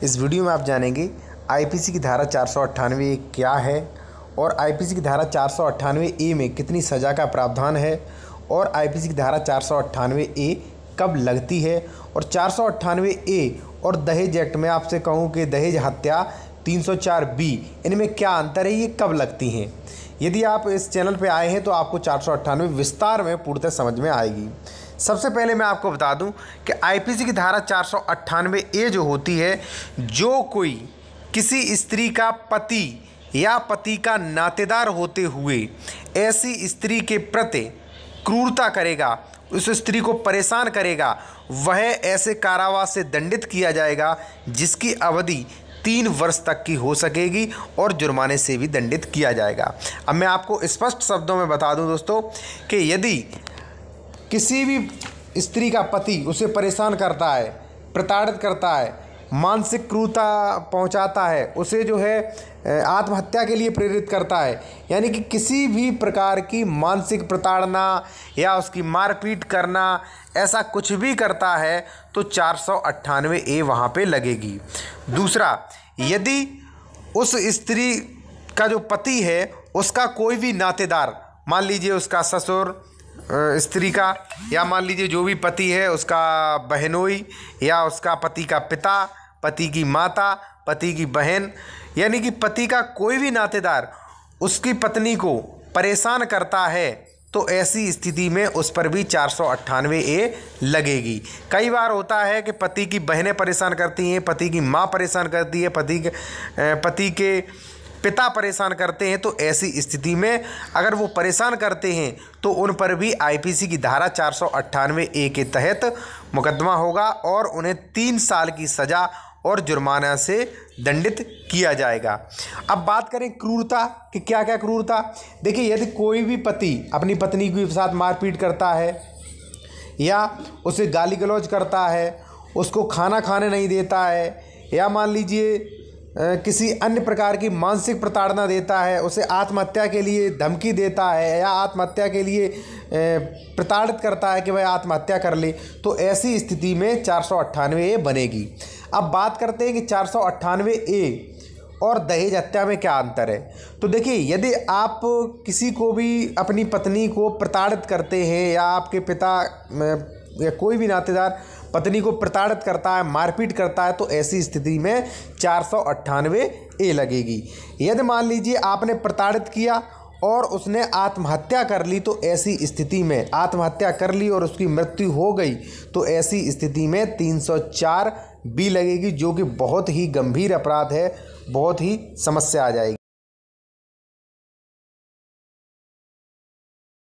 इस वीडियो में आप जानेंगे आईपीसी की धारा 498 क्या है और आईपीसी की धारा 498 ए में कितनी सज़ा का प्रावधान है और आईपीसी की धारा 498 ए कब लगती है और 498 ए और दहेज एक्ट में आपसे कहूँ कि दहेज हत्या 304 बी इनमें क्या अंतर है, ये कब लगती हैं। यदि आप इस चैनल पर आए हैं तो आपको 498 विस्तार में पूर्णतः समझ में आएगी। सबसे पहले मैं आपको बता दूं कि आईपीसी की धारा 498 ए जो होती है, जो कोई किसी स्त्री का पति या पति का नातेदार होते हुए ऐसी स्त्री के प्रति क्रूरता करेगा, उस स्त्री को परेशान करेगा, वह ऐसे कारावास से दंडित किया जाएगा जिसकी अवधि 3 वर्ष तक की हो सकेगी और जुर्माने से भी दंडित किया जाएगा। अब मैं आपको स्पष्ट शब्दों में बता दूं दोस्तों कि यदि किसी भी स्त्री का पति उसे परेशान करता है, प्रताड़ित करता है, मानसिक क्रूरता पहुंचाता है, उसे जो है आत्महत्या के लिए प्रेरित करता है, यानी कि किसी भी प्रकार की मानसिक प्रताड़ना या उसकी मारपीट करना, ऐसा कुछ भी करता है तो 498 ए वहाँ पे लगेगी। दूसरा, यदि उस स्त्री का जो पति है उसका कोई भी नातेदार, मान लीजिए उसका ससुर स्त्री का, या मान लीजिए जो भी पति है उसका बहनोई या उसका पति का पिता, पति की माता, पति की बहन, यानी कि पति का कोई भी नातेदार उसकी पत्नी को परेशान करता है तो ऐसी स्थिति में उस पर भी 498 ए लगेगी। कई बार होता है कि पति की बहनें परेशान करती हैं, पति की माँ परेशान करती है, पति के पिता परेशान करते हैं, तो ऐसी स्थिति में अगर वो परेशान करते हैं तो उन पर भी आईपीसी की धारा 498 ए के तहत मुकदमा होगा और उन्हें 3 साल की सज़ा और जुर्माना से दंडित किया जाएगा। अब बात करें क्रूरता कि क्या क्या क्रूरता। देखिए, यदि कोई भी पति अपनी पत्नी के साथ मारपीट करता है या उसे गाली गलौज करता है, उसको खाना खाने नहीं देता है, या मान लीजिए किसी अन्य प्रकार की मानसिक प्रताड़ना देता है, उसे आत्महत्या के लिए धमकी देता है या आत्महत्या के लिए प्रताड़ित करता है कि वह आत्महत्या कर ले, तो ऐसी स्थिति में 498 ए बनेगी। अब बात करते हैं कि 498 ए और दहेज हत्या में क्या अंतर है। तो देखिए, यदि आप किसी को भी अपनी पत्नी को प्रताड़ित करते हैं या आपके पिता या कोई भी नातेदार पत्नी को प्रताड़ित करता है, मारपीट करता है, तो ऐसी स्थिति में 498 ए लगेगी। यदि मान लीजिए आपने प्रताड़ित किया और उसने आत्महत्या कर ली, तो ऐसी स्थिति में आत्महत्या कर ली और उसकी मृत्यु हो गई, तो ऐसी स्थिति में 304 बी लगेगी, जो कि बहुत ही गंभीर अपराध है, बहुत ही समस्या आ जाएगी।